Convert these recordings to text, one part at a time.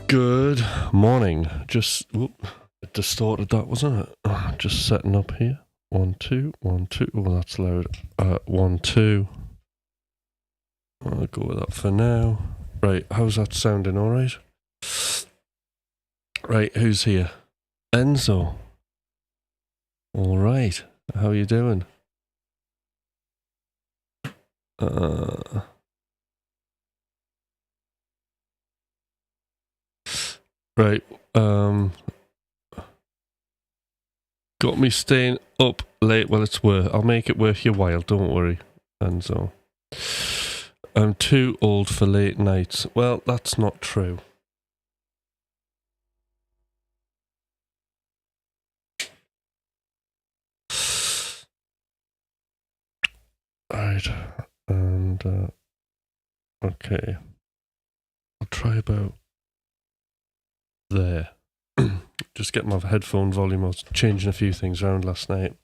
Good morning. Just it distorted that, wasn't it? Just setting up here. 1 2 1 2. Oh, that's loud. 1 2. I'll go with that for now. Right, how's that sounding? All right. Right, who's here? Enzo. All right. How are you doing? Right. Got me staying up late. Well, it's worth. I'll make it worth your while. Don't worry, Enzo. I'm too old for late nights. Well, that's not true. Right, and okay. I'll try about there. Just get my headphone volume. I was changing a few things around last night.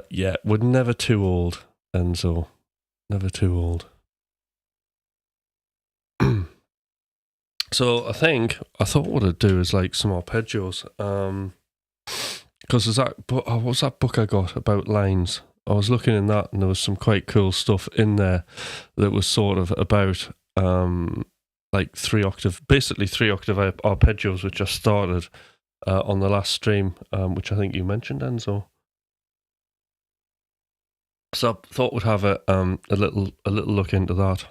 Yeah, we're never too old, Enzo. Never too old. So I thought what I'd do is like some arpeggios. Because what was that book I got about lines? I was looking in that, and there was some quite cool stuff in there that was sort of about like 3-octave arpeggios, which I started on the last stream, which I think you mentioned, Enzo. So I thought we'd have a little look into that.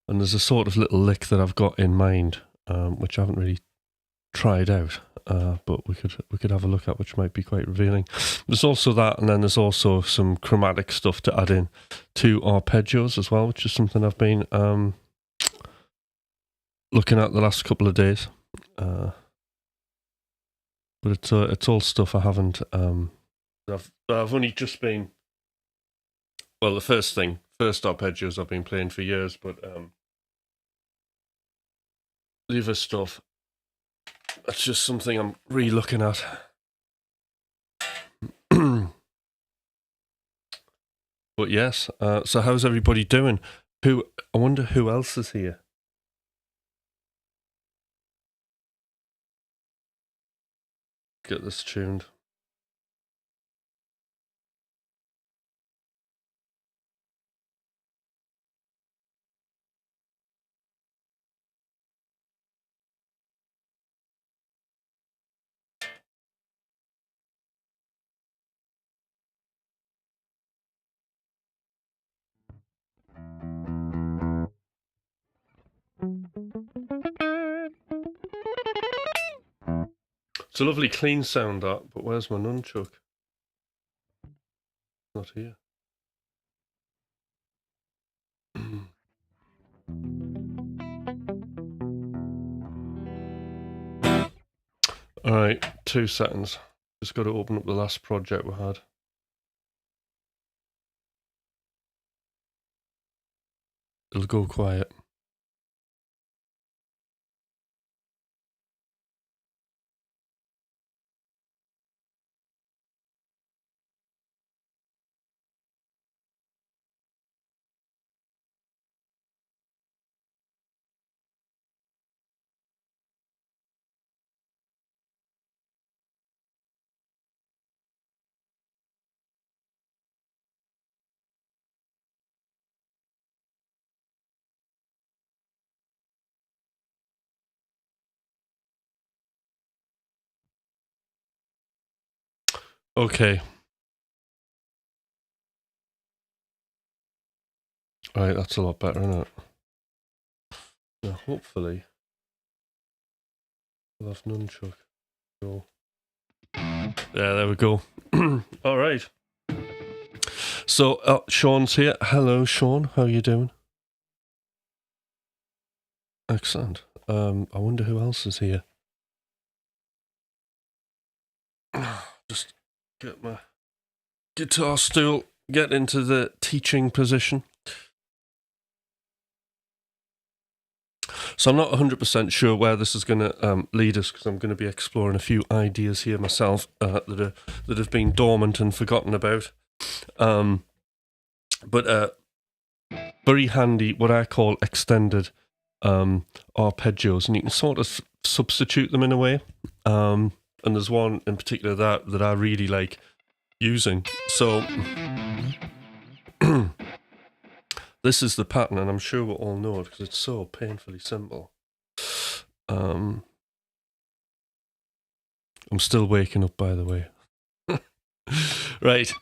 And there's a sort of little lick that I've got in mind, which I haven't really tried out, but we could have a look at, which might be quite revealing. There's also that, and then there's also some chromatic stuff to add in to arpeggios as well, which is something I've been looking at the last couple of days. But it's all stuff I haven't. I've only just been. Well, the first arpeggios I've been playing for years, but the other stuff, that's just something I'm re-looking at. But yes, so how's everybody doing? I wonder who else is here. Get this tuned. It's a lovely clean sound, that, but where's my nunchuck? Not here. Alright, 2 seconds. Just got to open up the last project we had. It'll go quiet. Okay. Alright, that's a lot better, isn't it? Now, hopefully, we'll have nunchuck. Go. Yeah, there we go. Alright. So, Sean's here. Hello, Sean. How are you doing? Excellent. I wonder who else is here. Just get my guitar stool, get into the teaching position. So I'm not 100% sure where this is going to lead us, because I'm going to be exploring a few ideas here myself that have been dormant and forgotten about. But very handy, what I call extended arpeggios, and you can sort of substitute them in a way. And there's one in particular that I really like using. So this is the pattern, and I'm sure we all know it because it's so painfully simple. I'm still waking up, by the way. Right.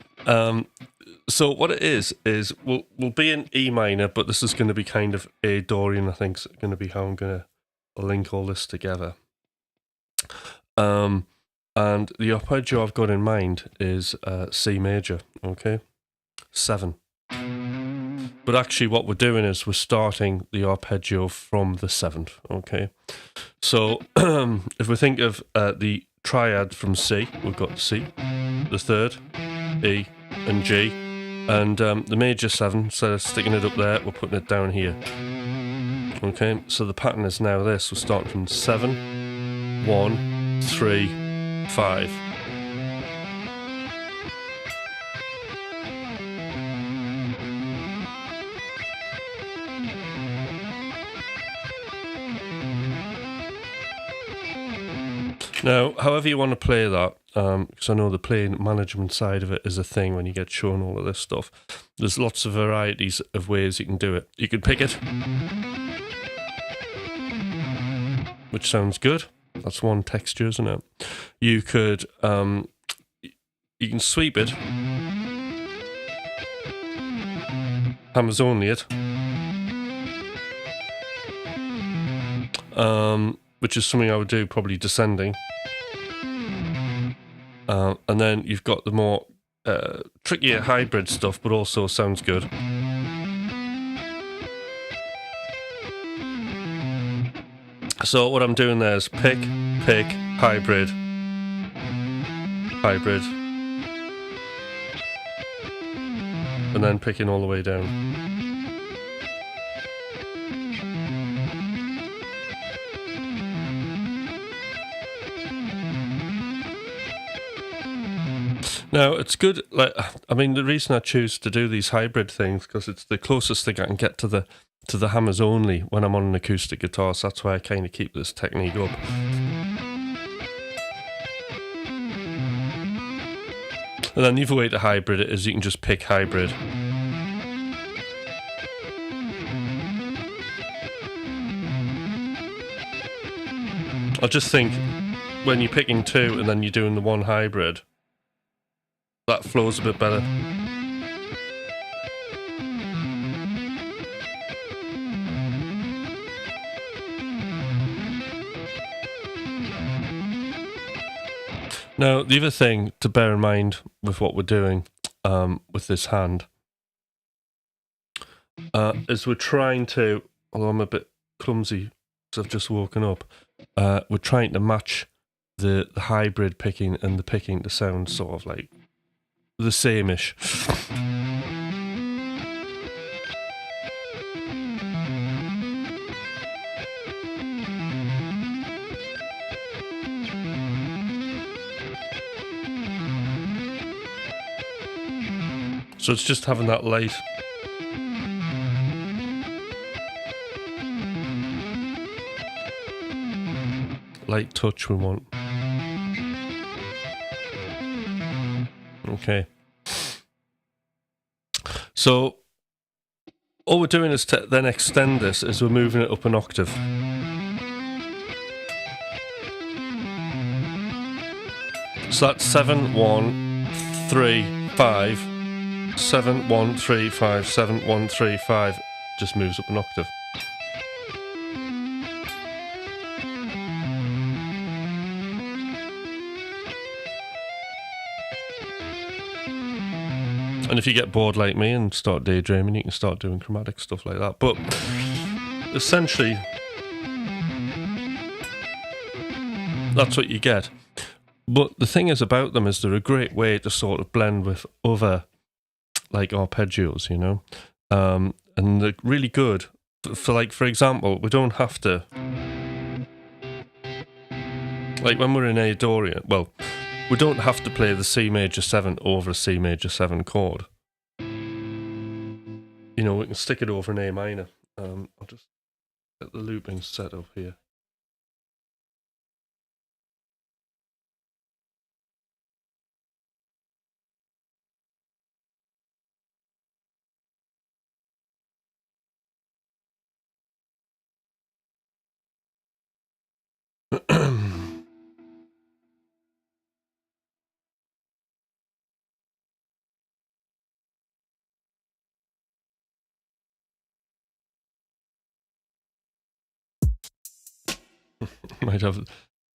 So what it is we'll be in E minor, but this is going to be kind of A Dorian. I think is going to be how I'm going to link all this together. And the arpeggio I've got in mind is C major. Okay, 7. But actually, what we're doing is we're starting the arpeggio from the 7th. Okay, so if we think of the triad from C, we've got C, the 3rd, E, and G, and the major 7. Instead of sticking it up there, we're putting it down here. Okay, so the pattern is now this. We're starting from 7, 1, 3, 5. Now, however you want to play that, because I know the playing management side of it is a thing when you get shown all of this stuff. There's lots of varieties of ways you can do it. You could pick it, which sounds good. That's one texture, isn't it? You could, you can sweep it, hammers only it, which is something I would do probably descending. And then you've got the more trickier hybrid stuff, but also sounds good. So what I'm doing there is pick, hybrid, and then picking all the way down. Now, it's good, like, I mean, the reason I choose to do these hybrid things, because it's the closest thing I can get to the hammers only when I'm on an acoustic guitar, so that's why I kind of keep this technique up. And then the other way to hybrid it is you can just pick hybrid. I just think when you're picking 2 and then you're doing the 1 hybrid, that flows a bit better. Now, the other thing to bear in mind with what we're doing with this hand is we're trying to, although I'm a bit clumsy because I've just woken up, we're trying to match the hybrid picking and the picking to sound sort of like the same-ish. So it's just having that light touch we want. Okay. So all we're doing is to then extend this as we're moving it up an octave. So that's 7, 1, 3, 5, 7, 1, 3, 5, 7, 1, 3, 5. Just moves up an octave. And if you get bored like me and start daydreaming, you can start doing chromatic stuff like that. But essentially, that's what you get. But the thing is about them is they're a great way to sort of blend with other, like, arpeggios, you know? And they're really good. For example, we don't have to... Like, when we're in A Dorian, well... We don't have to play the C major 7 over a C major 7 chord. You know, we can stick it over an A minor. I'll just Get the looping set up here.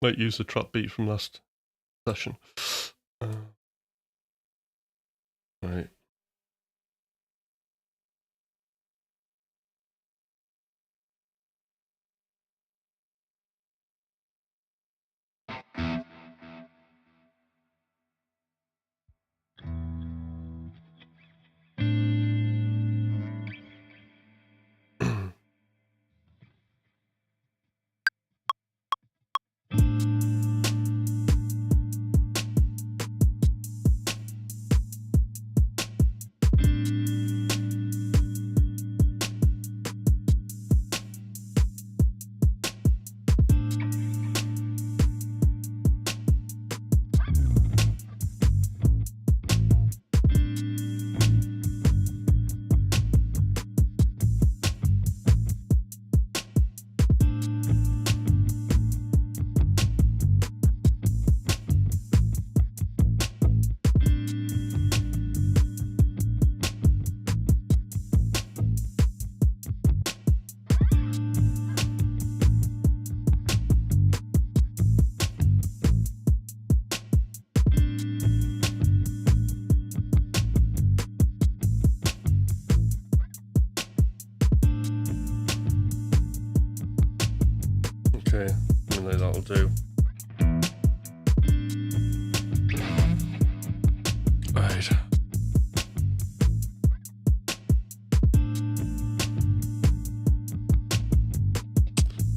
might use the trap beat from last session. Right. Okay, that'll do. Right.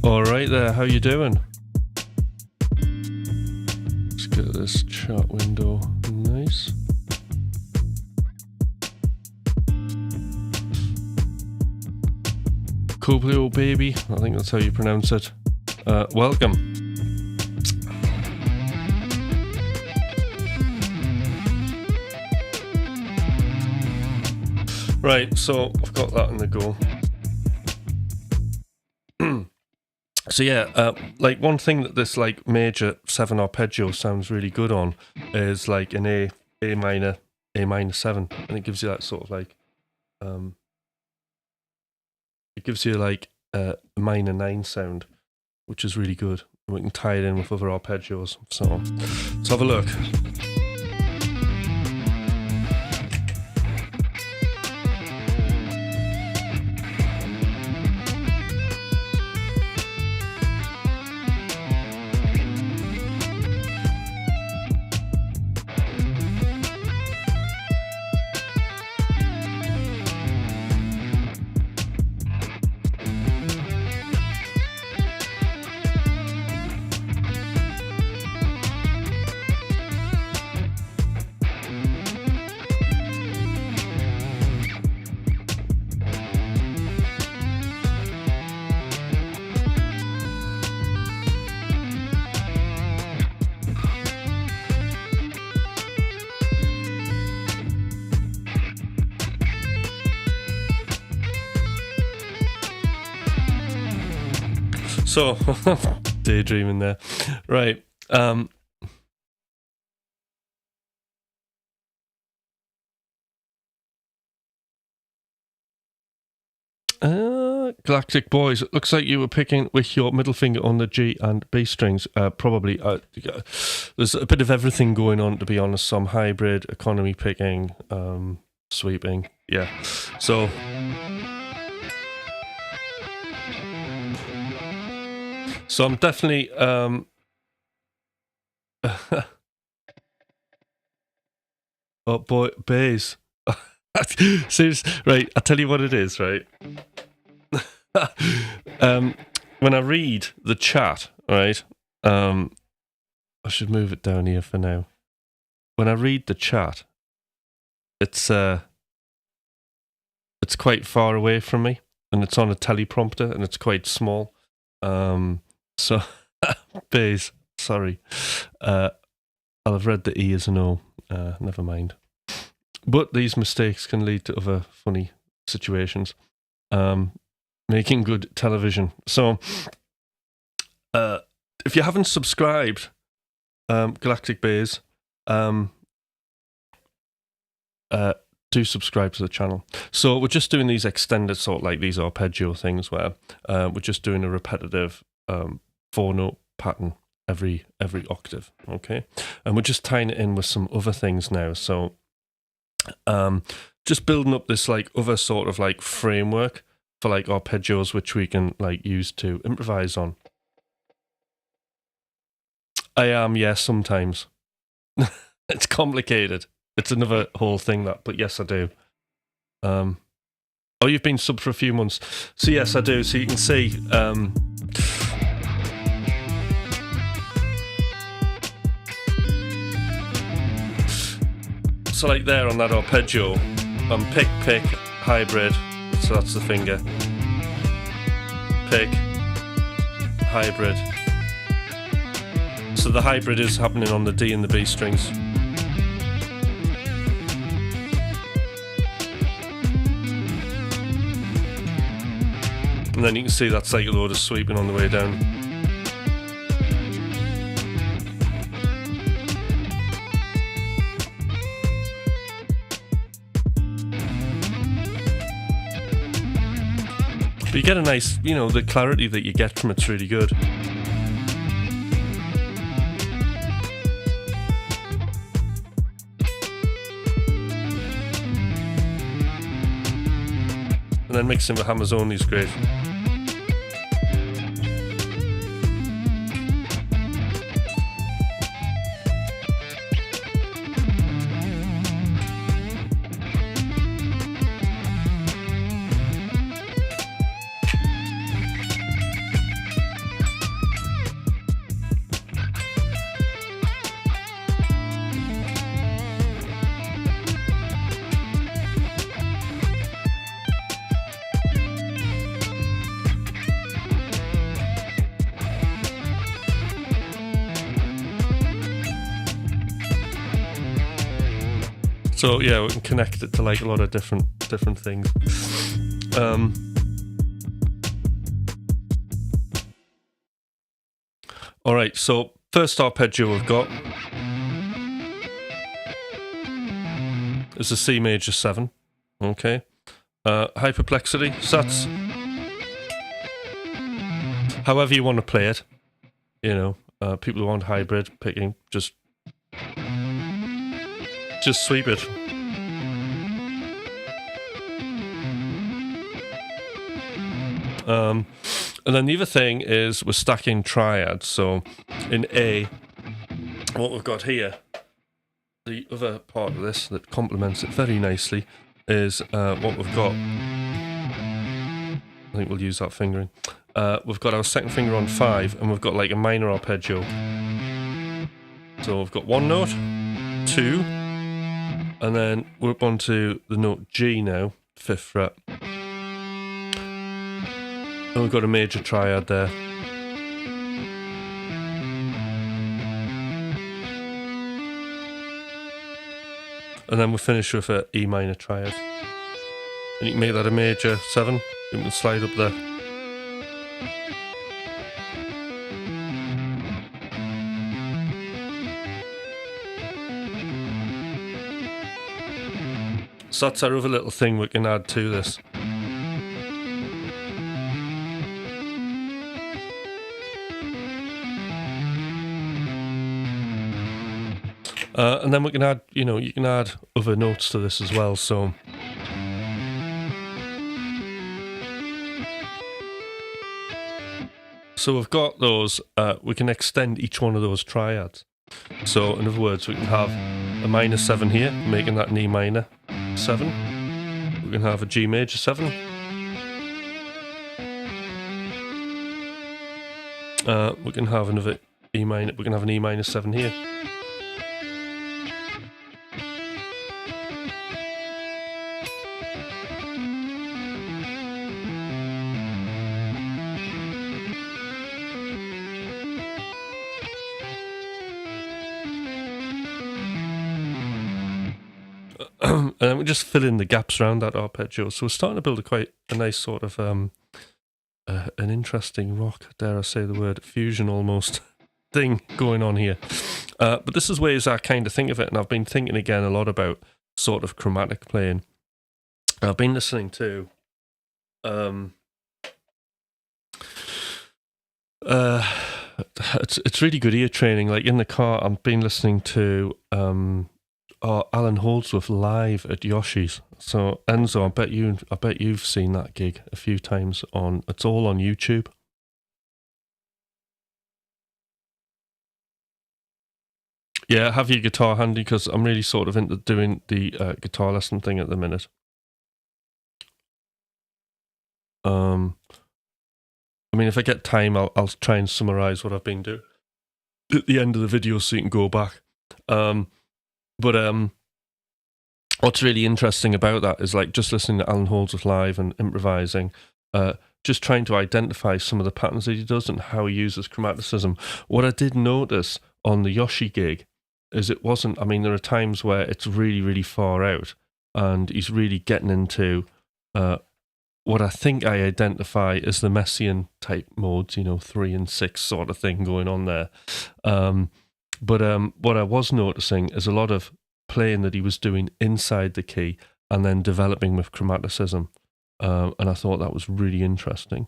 All right there, how you doing? Let's get this chat window nice. Coblio baby, I think that's how you pronounce it. Welcome. Right, so I've got that in the go. So yeah, like one thing that this like major 7 arpeggio sounds really good on is like an A minor 7, and it gives you that sort of like it gives you like a minor 9 sound, which is really good. We can tie it in with other arpeggios. So let's have a look. So, daydreaming there. Right. Galactic Boys, it looks like you were picking with your middle finger on the G and B strings. Probably. There's a bit of everything going on, to be honest. Some hybrid, economy picking, sweeping. Yeah. So... So I'm definitely oh boy, bass. Seriously, right? I'll tell you what it is, right? When I read the chat, right? I should move it down here for now. When I read the chat, it's quite far away from me. and it's on a teleprompter, and it's quite small. So, bass, sorry. I'll have read the E as an O. Never mind. But these mistakes can lead to other funny situations. Making good television. So, if you haven't subscribed, Galactic Bays, do subscribe to the channel. So we're just doing these extended sort of like these arpeggio things where we're just doing a repetitive 4-note pattern every octave, okay? And we're just tying it in with some other things now. So just building up this like other sort of like framework for like arpeggios which we can like use to improvise on. I am, yes, sometimes. It's complicated. It's another whole thing that, but yes, I do. Oh, you've been sub for a few months. So yes, I do. So you can see, so like there on that arpeggio, pick, hybrid. So that's the finger. Pick, hybrid. So the hybrid is happening on the D and the B strings. And then you can see that's like a load of sweeping on the way down. But you get a nice, you know, the clarity that you get from it's really good. And then mixing with hammers only is great. So yeah, we can connect it to like a lot of different things. All right, so first arpeggio we've got is a C major 7. Okay, high perplexity. So that's however you want to play it. You know, people who want hybrid picking just sweep it. And then the other thing is we're stacking triads. So in A, what we've got here, the other part of this that complements it very nicely is what we've got. I think we'll use that fingering. We've got our second finger on 5, and we've got like a minor arpeggio. So we've got 1 note, 2, and then we're up onto the note G now, 5th fret. And we've got a major triad there. And then we'll finish with an E minor triad. And you can make that a major 7. You can slide up there. So that's our other little thing we can add to this. And then we can add, you know, you can add other notes to this as well. So we've got those, we can extend each one of those triads. So in other words, we can have a minor 7 here, making that an E minor 7. We can have a G major 7. We can have another E minor, we can have an E minor 7 here. and then we just fill in the gaps around that arpeggio. So we're starting to build quite a nice sort of an interesting rock, dare I say the word, fusion almost thing going on here. But this is ways I kind of think of it, and I've been thinking again a lot about sort of chromatic playing. I've been listening to it's really good ear training. Like in the car, I've been listening to Alan Holdsworth live at Yoshi's. So Enzo, I bet you've seen that gig a few times on. It's all on YouTube. Yeah, have your guitar handy because I'm really sort of into doing the guitar lesson thing at the minute. I mean, if I get time, I'll try and summarize what I've been doing at the end of the video so you can go back. But what's really interesting about that is like just listening to Alan Holdsworth live and improvising, just trying to identify some of the patterns that he does and how he uses chromaticism. What I did notice on the Yoshi gig is it wasn't, I mean, there are times where it's really, really far out and he's really getting into what I think I identify as the Messiaen type modes, 3 and 6 sort of thing going on there. But what I was noticing is a lot of playing that he was doing inside the key and then developing with chromaticism. And I thought that was really interesting.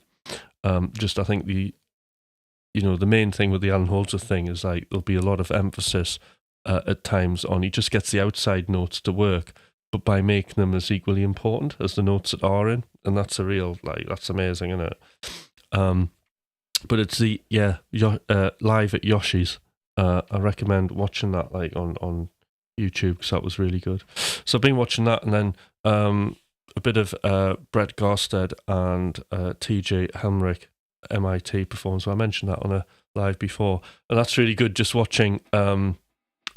I think the main thing with the Alan Holdsworth thing is like there'll be a lot of emphasis at times on he just gets the outside notes to work, but by making them as equally important as the notes that are in. And that's a real, that's amazing, isn't it? But it's the, live at Yoshi's. I recommend watching that on YouTube because that was really good. So I've been watching that, and then a bit of Brett Garsted and TJ Helmrich MIT performance. So I mentioned that on a live before, and that's really good just watching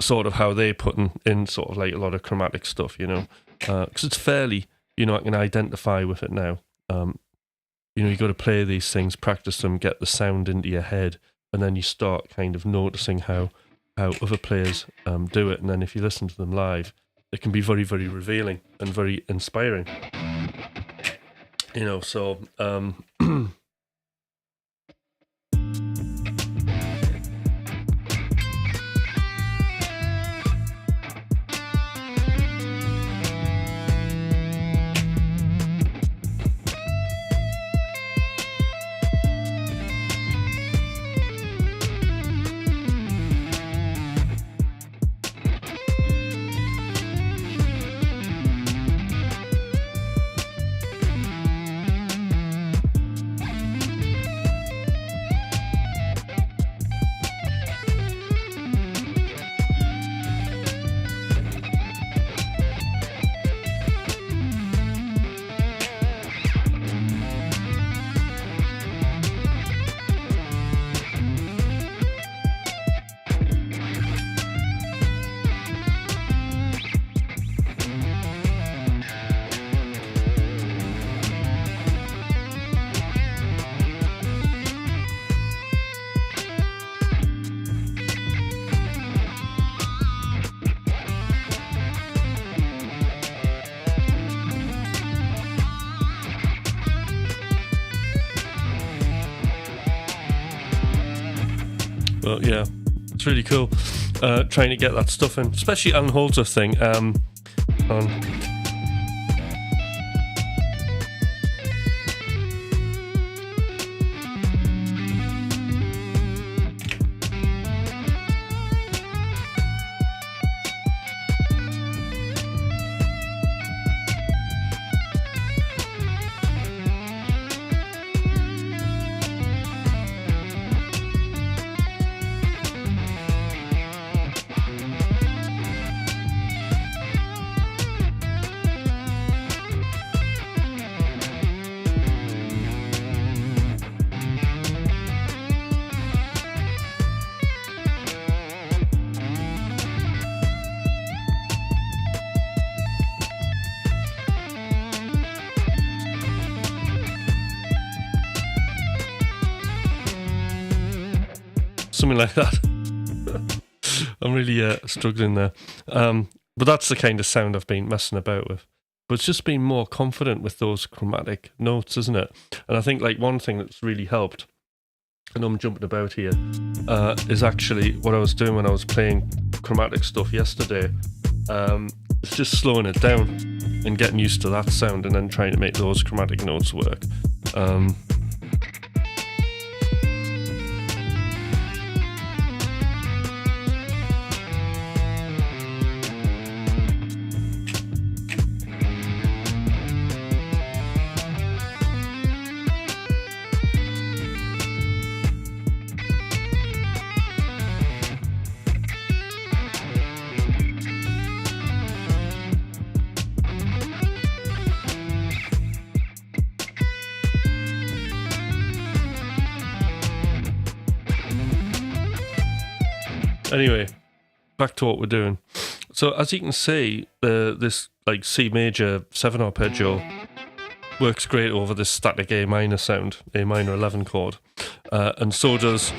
sort of how they're putting in sort of like a lot of chromatic stuff, because it's fairly, I can identify with it now. You got to play these things, practice them, get the sound into your head, and then you start kind of noticing how other players do it. And then if you listen to them live, it can be very, very revealing and very inspiring. So... But yeah, it's really cool trying to get that stuff in, especially Alan Holdsworth thing. Something like that. I'm really struggling there. But that's the kind of sound I've been messing about with. But it's just been more confident with those chromatic notes, isn't it? And I think like one thing that's really helped, I know I'm jumping about here, is actually what I was doing when I was playing chromatic stuff yesterday. It's just slowing it down and getting used to that sound and then trying to make those chromatic notes work. Anyway, back to what we're doing. So as you can see, this like C major 7 arpeggio works great over this static A minor sound, A minor 11 chord, and so does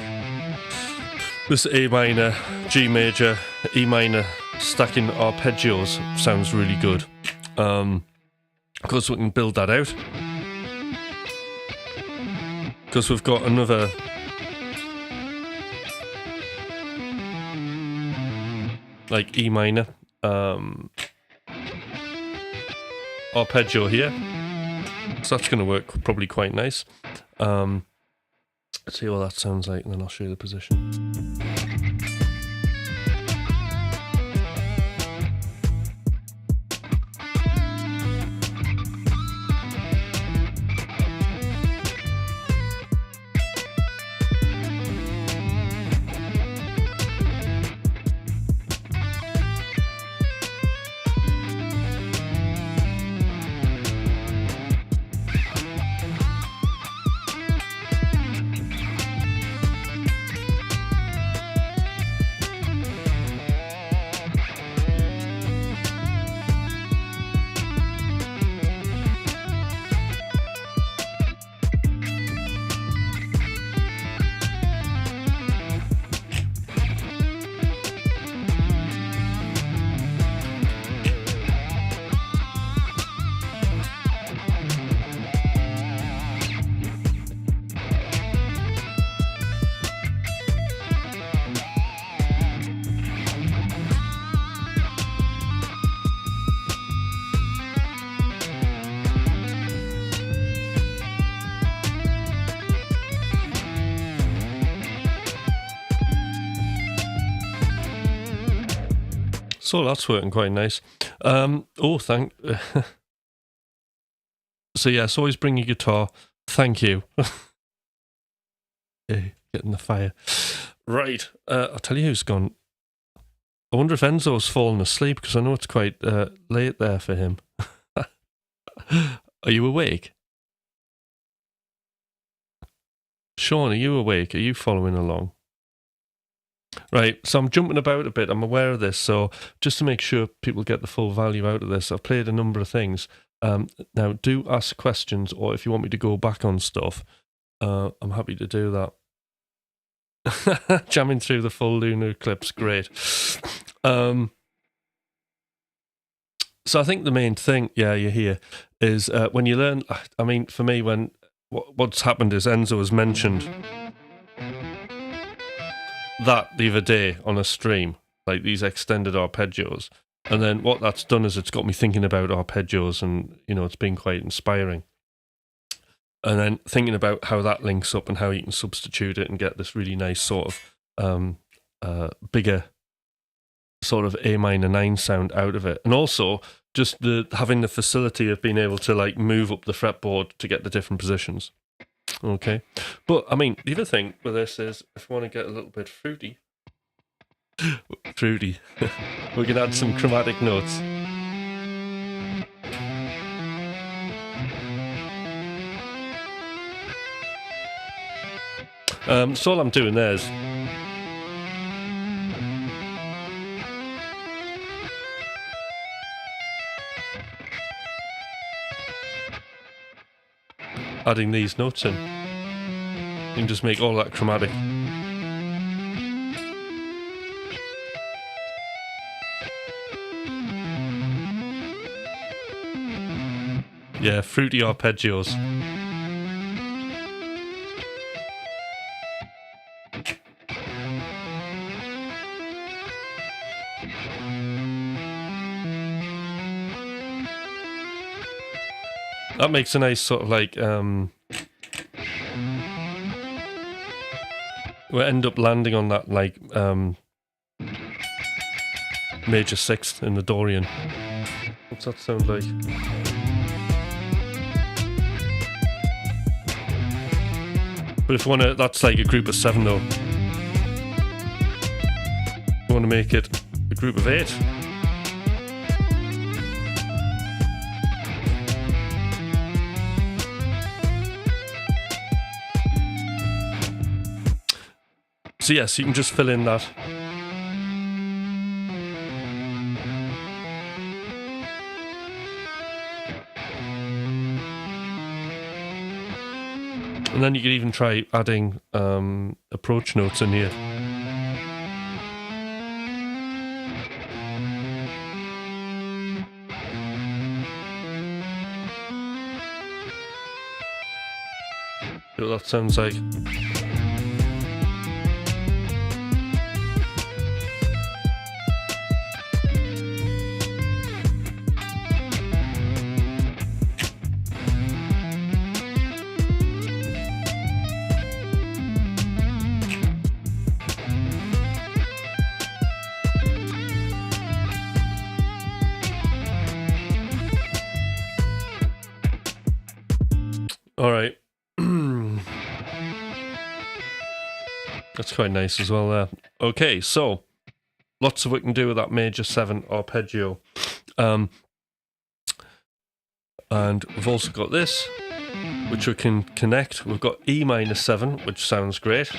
this A minor, G major, E minor stacking arpeggios. Sounds really good. Because we can build that out. Because we've got another like E minor arpeggio here, so that's going to work probably quite nice. Let's see what that sounds like and then I'll show you the position. So that's working quite nice. So yes, always bring your guitar. Thank you. Hey, getting the fire. Right, I'll tell you who's gone. I wonder if Enzo's fallen asleep, because I know it's quite late there for him. Are you awake? Sean, are you awake? Are you following along? Right, so I'm jumping about a bit. I'm aware of this, so just to make sure people get the full value out of this, I've played a number of things. Now, do ask questions, or if you want me to go back on stuff, I'm happy to do that. Jamming through the full lunar eclipse, great. So I think the main thing, yeah, you're here, is when you learn, I mean, for me, when what's happened is Enzo has mentioned that the other day on a stream, like these extended arpeggios, and then what that's done is it's got me thinking about arpeggios, and you know, it's been quite inspiring. And then thinking about how that links up and how you can substitute it and get this really nice sort of bigger sort of A minor 9 sound out of it, and also just having the facility of being able to like move up the fretboard to get the different positions. Okay, but I mean, the other thing with this is if we want to get a little bit fruity, we can add some chromatic notes. So all I'm doing there is adding these notes in. You can just make all that chromatic. Yeah, fruity arpeggios. That makes a nice sort of like we'll end up landing on that like major sixth in the Dorian. What's that sound like? But if you want to, that's like a group of 7 though. If you want to make it a group of 8. So yes, you can just fill in that. And then you could even try adding approach notes in here. See what that sounds like. All right. That's quite nice as well there. Okay, so lots of what we can do with that major 7 arpeggio. And we've also got this, which we can connect. We've got E minor 7, which sounds great.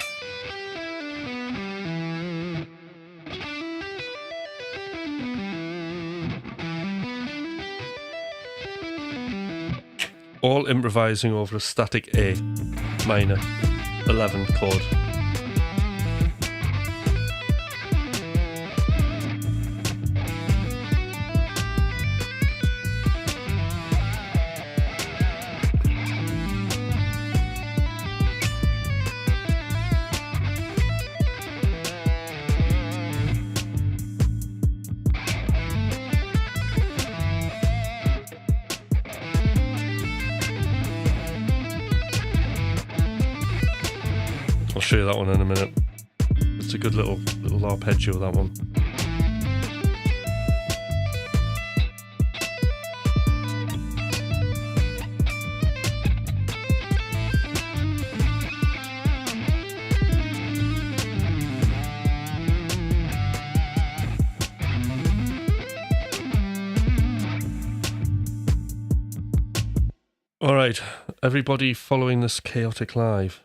All improvising over a static A minor 11 chord. I'll show you that one in a minute. It's a good little arpeggio, that one. All right, everybody following this chaotic live.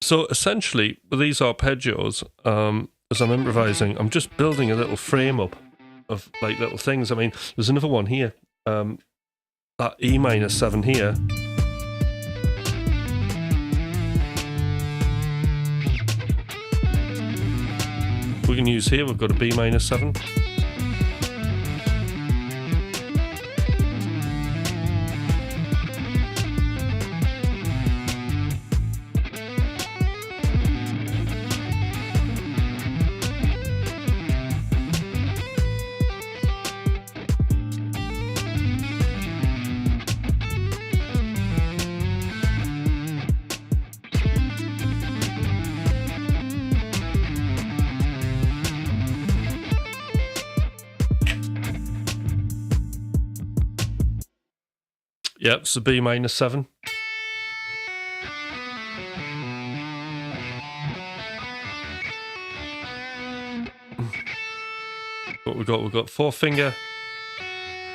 So essentially, with these arpeggios, as I'm improvising, I'm just building a little frame up of like little things. I mean, there's another one here, that E minor 7 here. We can use here, we've got a B minor 7. Yep, so B minor 7. What we've got 4th finger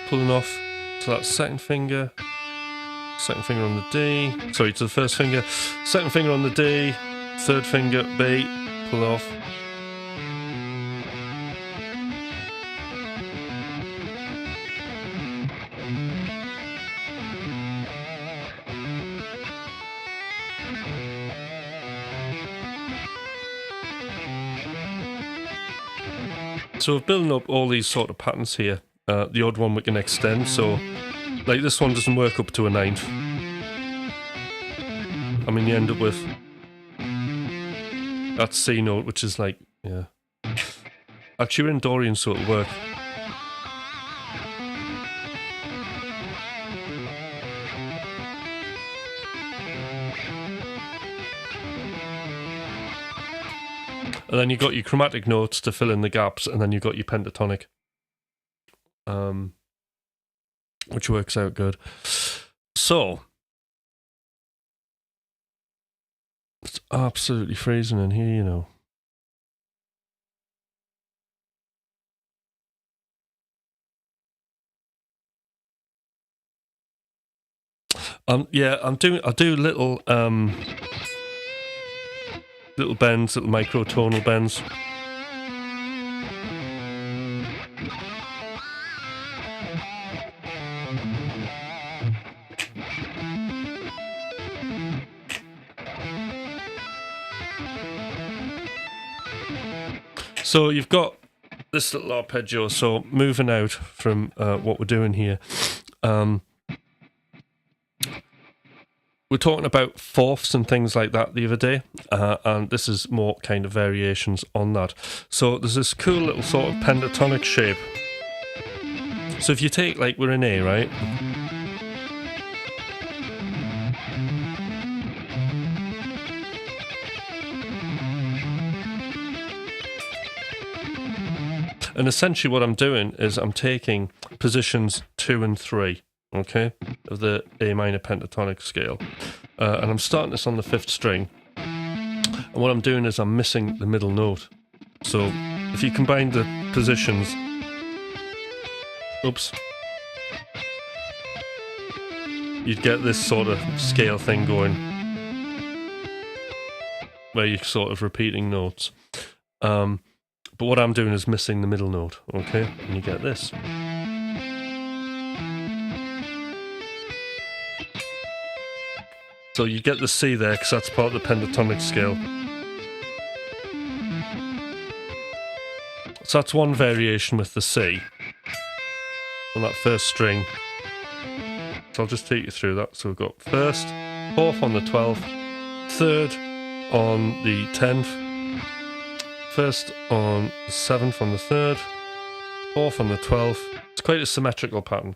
pulling off to that second finger on the D, sorry, to the first finger, second finger on the D, 3rd finger B, pull off. So we're building up all these sort of patterns here. The odd one we can extend, so Like this one doesn't work up to a ninth. I mean, you end up with that C note, which is like, yeah. Actually, we're in Dorian, so it'll work. And then you've got your chromatic notes to fill in the gaps, and then you've got your pentatonic, which works out good. So, it's absolutely freezing in here, you know. Yeah, I do little little bends, little microtonal bends. So you've got this little arpeggio. So moving out from what we're doing here, we're talking about fourths and things like that the other day, and this is more kind of variations on that. So there's this cool little sort of pentatonic shape. So if you take, like, we're in A, right? And essentially what I'm doing is I'm taking positions 2 and 3. Okay, of the A minor pentatonic scale, and I'm starting this on the 5th string, and what I'm doing is I'm missing the middle note. So if you combine the positions, you'd get this sort of scale thing going, where you're sort of repeating notes, but what I'm doing is missing the middle note, okay, and you get this. So you get the C there because that's part of the pentatonic scale. So that's one variation with the C on that 1st string. So I'll just take you through that. So we've got 1st, 4th on the 12th, 3rd on the 10th, 1st on the 7th on the 3rd, 4th on the 12th. It's quite a symmetrical pattern.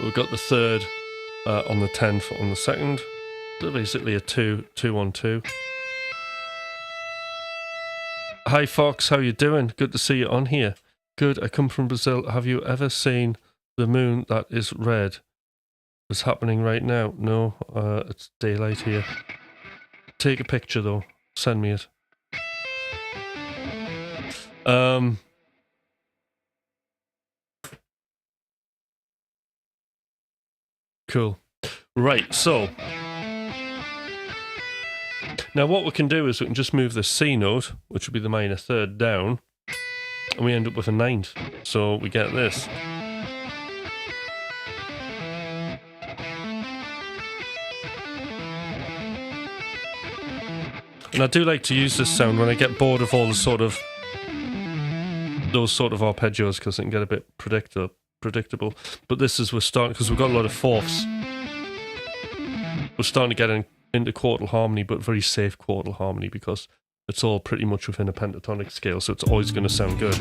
We've got the 3rd on the 10th on the 2nd. So basically a 2-2-1-2. Hi Fox, how you doing? Good to see you on here. Good, I come from Brazil. Have you ever seen the moon that is red? It's happening right now. No, it's daylight here. Take a picture though. Send me it. Cool. Right, so now what we can do is we can just move the C note, which would be the minor 3rd, down, and we end up with a 9th. So we get this. And I do like to use this sound when I get bored of all the sort of those sort of arpeggios, because it can get a bit predictable. But this is, we're starting, because we've got a lot of fourths, we're starting to get into quartal harmony, but very safe quartal harmony, because it's all pretty much within a pentatonic scale, so it's always going to sound good.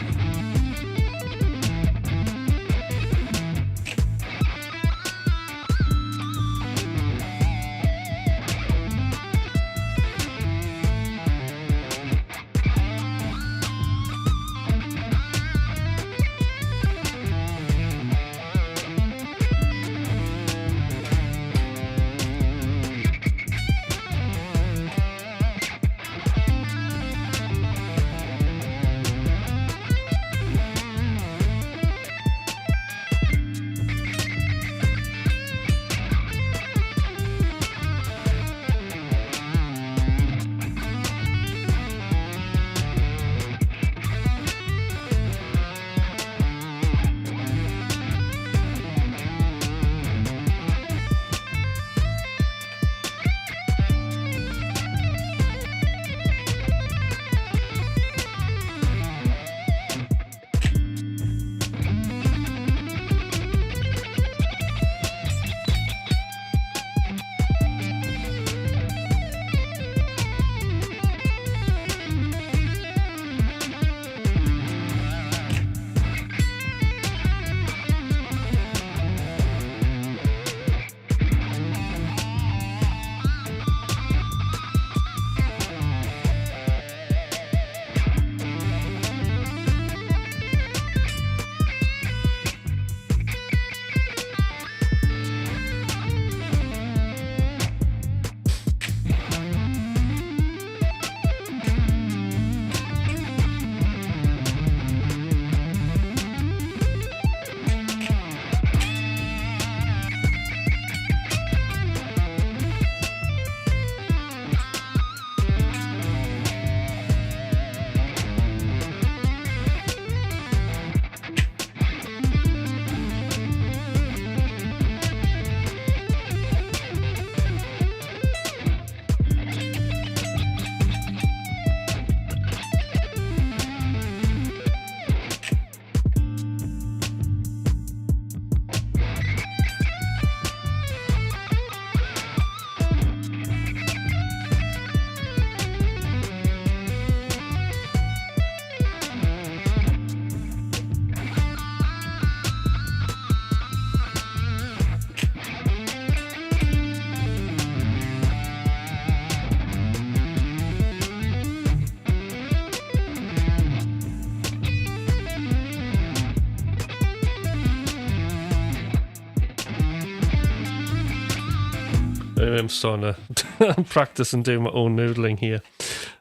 I'm starting to practice and do my own noodling here.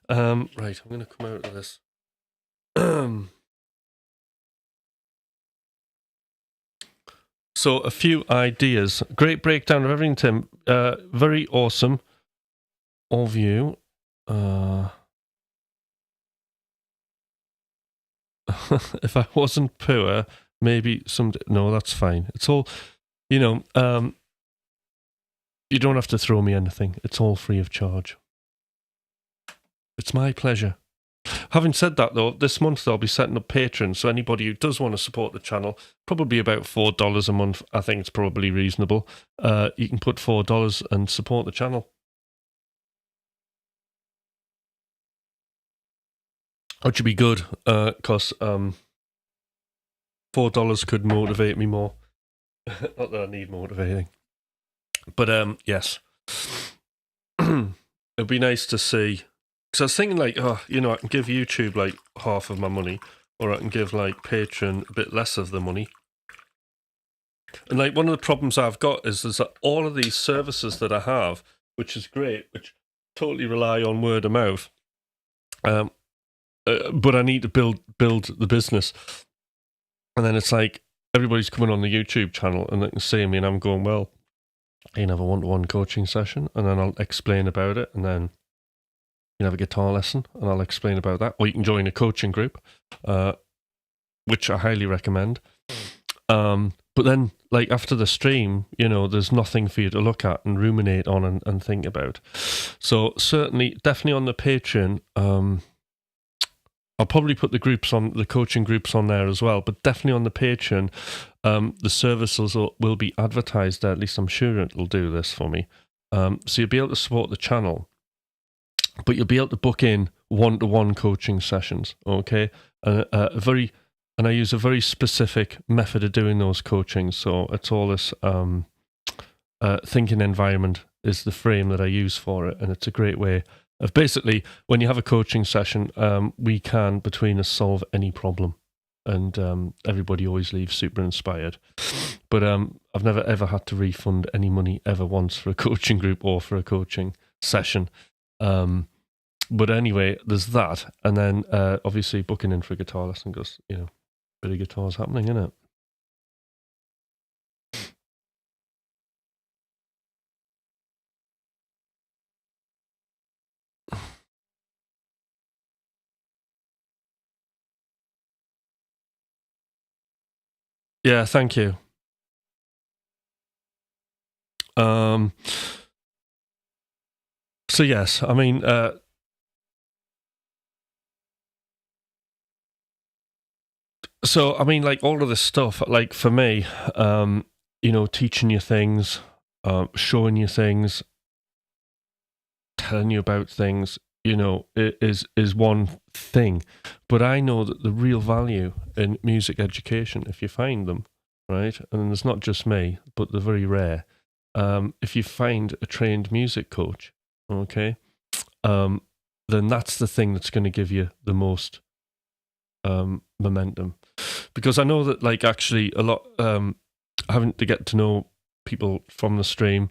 Right, I'm going to come out of this. So a few ideas. Great breakdown of everything, Tim. Very awesome of you. If I wasn't poor, maybe someday. No, that's fine. It's all, you know, you don't have to throw me anything. It's all free of charge. It's my pleasure. Having said that, though, this month I'll be setting up Patreon, so anybody who does want to support the channel, probably about $4 a month, I think it's probably reasonable. You can put $4 and support the channel. Which would be good, because $4 could motivate me more. Not that I need motivating. But, yes. It'd be nice to see. Because I was thinking, like, I can give YouTube, like, half of my money, or I can give, like, Patreon a bit less of the money. And, like, one of the problems I've got is that all of these services that I have, which is great, which totally rely on word of mouth, but I need to build the business. And then it's like, everybody's coming on the YouTube channel, and they can see me, and I'm going, well, you can have a one-to-one coaching session, and then I'll explain about it, and then you can have a guitar lesson, and I'll explain about that. Or you can join a coaching group, which I highly recommend. But then, like, after the stream, there's nothing for you to look at and ruminate on and think about. So certainly, definitely on the Patreon, I'll probably put the coaching groups on there as well, but definitely on the Patreon, the services will be advertised there. At least I'm sure it'll do this for me. So you'll be able to support the channel, but you'll be able to book in one-to-one coaching sessions, okay? And I use a very specific method of doing those coachings. So it's all this thinking environment is the frame that I use for it, and it's a great way of basically, when you have a coaching session, we can, between us, solve any problem. And everybody always leaves super inspired. But I've never, ever had to refund any money ever once for a coaching group or for a coaching session. But anyway, there's that. And then, obviously, booking in for a guitar lesson because, bit of guitar's happening, isn't it? Yeah, thank you. So yes, I mean, like all of this stuff, like for me, teaching you things, showing you things, telling you about things, is one thing. But I know that the real value in music education, if you find them, right, and it's not just me, but they're very rare. If you find a trained music coach, okay, then that's the thing that's going to give you the most momentum. Because I know that, like, actually a lot, having to get to know people from the stream,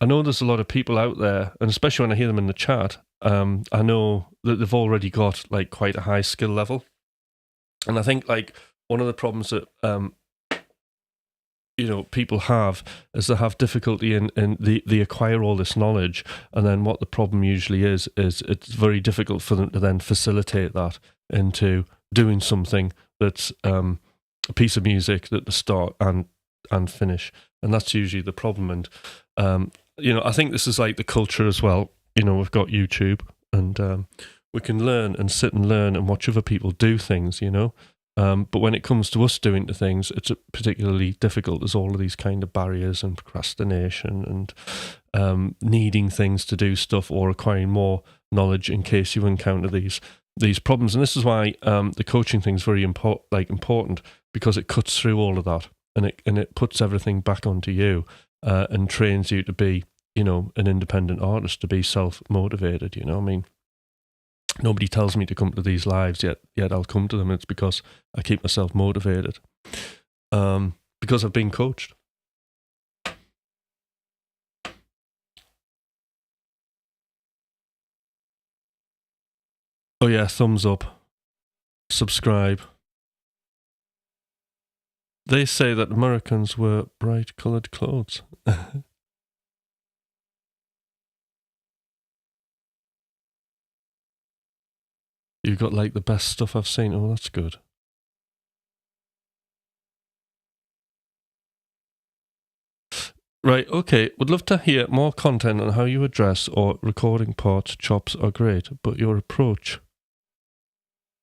I know there's a lot of people out there, and especially when I hear them in the chat, I know that they've already got, like, quite a high skill level. And I think, like, one of the problems that people have is they have difficulty in they acquire all this knowledge, and then what the problem usually is it's very difficult for them to then facilitate that into doing something that's a piece of music that they start and finish, and that's usually the problem. And I think this is like the culture as well. We've got YouTube, and we can learn and sit and learn and watch other people do things, but when it comes to us doing the things, it's particularly difficult. There's all of these kind of barriers and procrastination and needing things to do stuff or acquiring more knowledge in case you encounter these problems. And this is why the coaching thing is very important, because it cuts through all of that, and it puts everything back onto you and trains you to be, an independent artist, to be self-motivated. I mean, nobody tells me to come to these lives, yet I'll come to them. It's because I keep myself motivated, because I've been coached. Oh yeah, thumbs up, subscribe. They say that Americans wear bright coloured clothes. You've got like the best stuff I've seen. Oh, that's good. Right, okay. Would love to hear more content on how you address or recording parts. Chops are great, but your approach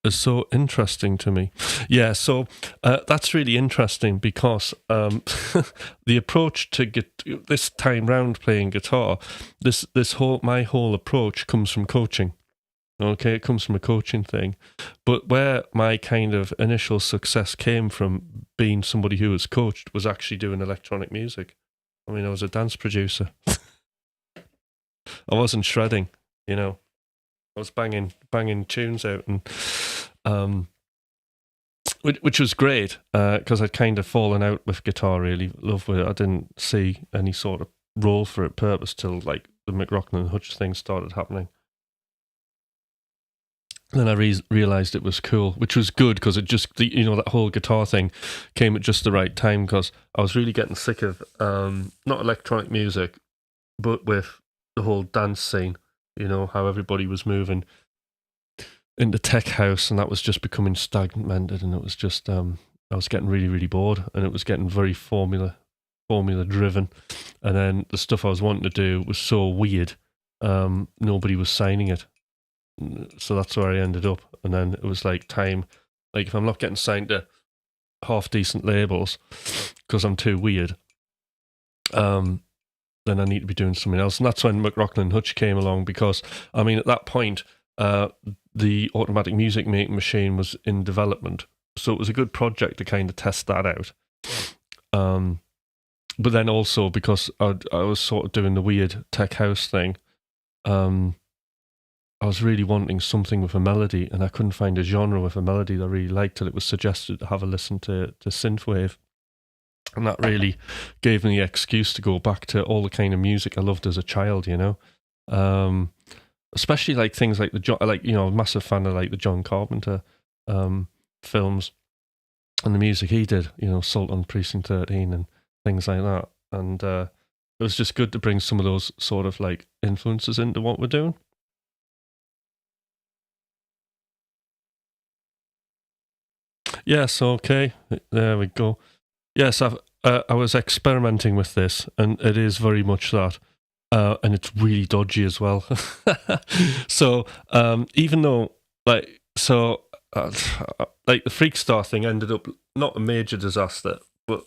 is so interesting to me. Yeah, so that's really interesting because the approach to get this time round playing guitar, my whole approach comes from coaching. Okay, it comes from a coaching thing. But where my kind of initial success came from being somebody who was coached was actually doing electronic music. I mean, I was a dance producer. I wasn't shredding, you know. I was banging tunes out, and which was great because I'd kind of fallen out with guitar. Really, love with it. I didn't see any sort of role for it, purpose till like the McRocklin Hutch thing started happening. Then I realized it was cool, which was good because it just, that whole guitar thing came at just the right time because I was really getting sick of not electronic music, but with the whole dance scene, how everybody was moving into tech house, and that was just becoming stagnated, and it was just, I was getting really, really bored, and it was getting very formula driven, and then the stuff I was wanting to do was so weird, nobody was signing it. So that's where I ended up. And then it was like time, like if I'm not getting signed to half decent labels because I'm too weird, then I need to be doing something else. And that's when McRocklin Hutch came along because, I mean, at that point, the automatic music making machine was in development. So it was a good project to kind of test that out. But then also because I was sort of doing the weird tech house thing, I was really wanting something with a melody, and I couldn't find a genre with a melody that I really liked till it was suggested to have a listen to synthwave. And that really gave me the excuse to go back to all the kind of music I loved as a child, especially like things like I'm a massive fan of like the John Carpenter films and the music he did, Assault on Precinct 13 and things like that. And it was just good to bring some of those sort of like influences into what we're doing. Yes, okay. There we go. Yes, I was experimenting with this, and it is very much that. And it's really dodgy as well. So, even though, like the Freakstar thing ended up not a major disaster, but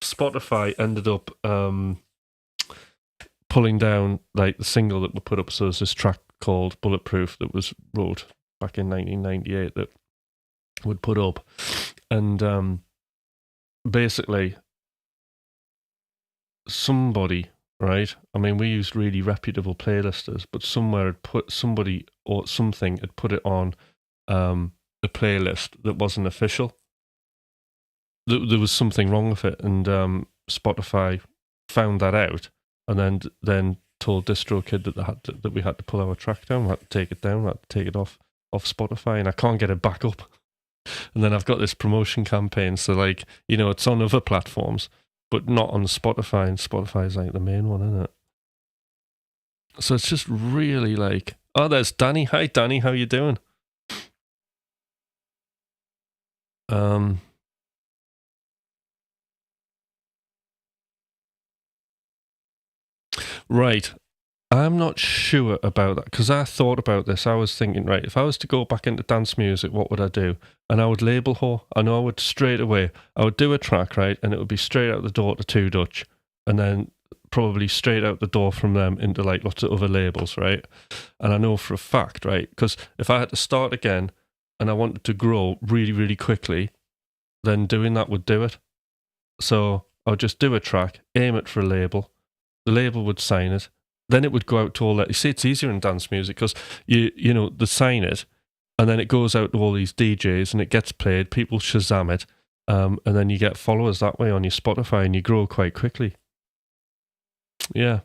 Spotify ended up pulling down like the single that we put up. So there's this track called Bulletproof that was wrote back in 1998 that would put up, and basically somebody, right? I mean, we used really reputable playlisters, but somewhere had put somebody or something had put it on a playlist that wasn't official. There was something wrong with it, and Spotify found that out, and then told DistroKid that we had to pull our track down, we had to take it down, we had to take it off Spotify, and I can't get it back up. And then I've got this promotion campaign, so like, it's on other platforms, but not on Spotify, and Spotify is like the main one, isn't it? So it's just really like, oh, there's Danny. Hi, Danny, how you doing? Right. I'm not sure about that because I thought about this. I was thinking, right, if I was to go back into dance music, what would I do? And I would label her. I know I would straight away. I would do a track, right, and it would be straight out the door to Two Dutch, and then probably straight out the door from them into like lots of other labels, right? And I know for a fact, right, because if I had to start again and I wanted to grow really, really quickly, then doing that would do it. So I would just do a track, aim it for a label. The label would sign it. Then it would go out to all that. You see, it's easier in dance music because they sign it, and then it goes out to all these DJs, and it gets played. People Shazam it, and then you get followers that way on your Spotify, and you grow quite quickly. Yeah.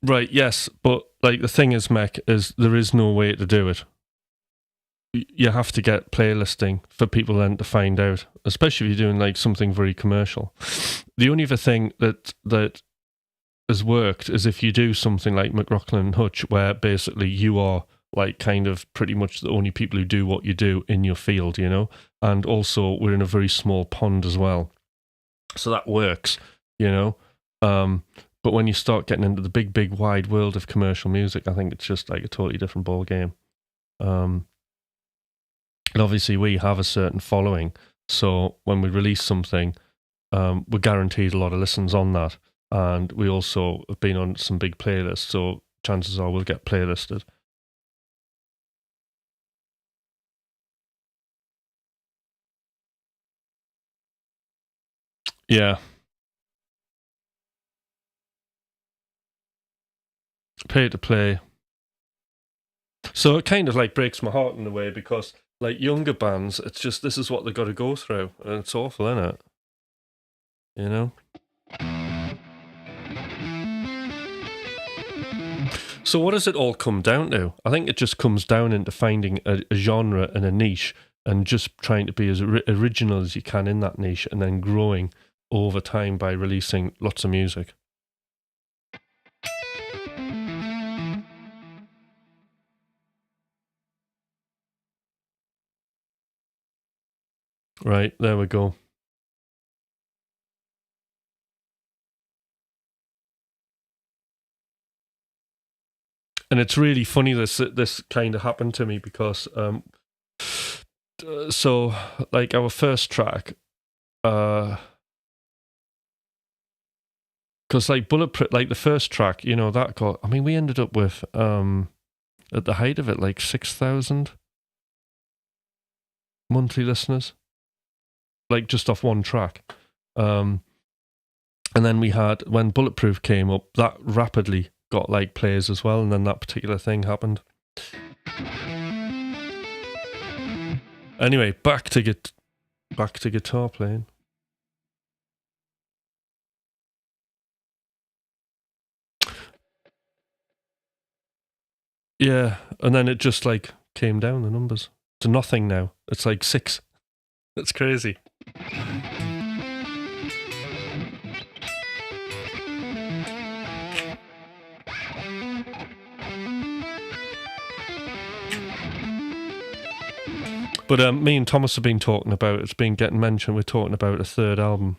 Right, yes, but like the thing is, Mech, is there is no way to do it. You have to get playlisting for people then to find out, especially if you're doing like something very commercial. The only other thing that has worked is if you do something like McRocklin Hutch, where basically you are like kind of pretty much the only people who do what you do in your field, you know, and also we're in a very small pond as well, so that works, you know. But when you start getting into the big wide world of commercial music, I think it's just like a totally different ball game. And obviously we have a certain following, so when we release something, we're guaranteed a lot of listens on that, and we also have been on some big playlists, so chances are we'll get playlisted. Yeah. Pay to play. So it kind of like breaks my heart in a way, because like younger bands, it's just this is what they got to go through, and it's awful, isn't it? You know? So what does it all come down to? I think it just comes down into finding a genre and a niche, and just trying to be as original as you can in that niche, and then growing over time by releasing lots of music. Right, there we go. And it's really funny this kind of happened to me, because so like our first track, because like Bulletproof, like the first track, you know, that got, I mean, we ended up with at the height of it like 6,000 monthly listeners, like just off one track. And then we had, when Bulletproof came up, that rapidly got like plays as well, and then that particular thing happened. Anyway, back to guitar playing. Yeah, and then it just like came down, the numbers to nothing now. It's like 6. It's crazy. But me and Thomas have been talking about, it's been getting mentioned, we're talking about a third album.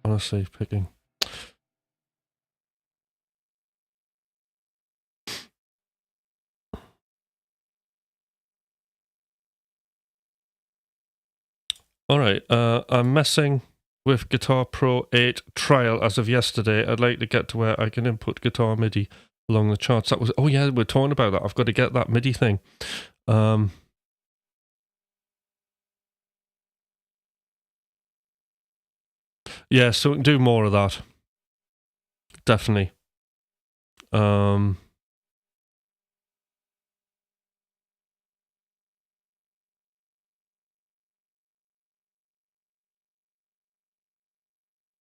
Honestly, picking. All right, I'm messing with Guitar Pro 8 trial as of yesterday. I'd like to get to where I can input guitar MIDI along the charts. That was, oh yeah, we're talking about that. I've got to get that MIDI thing. Yeah, so we can do more of that. Definitely.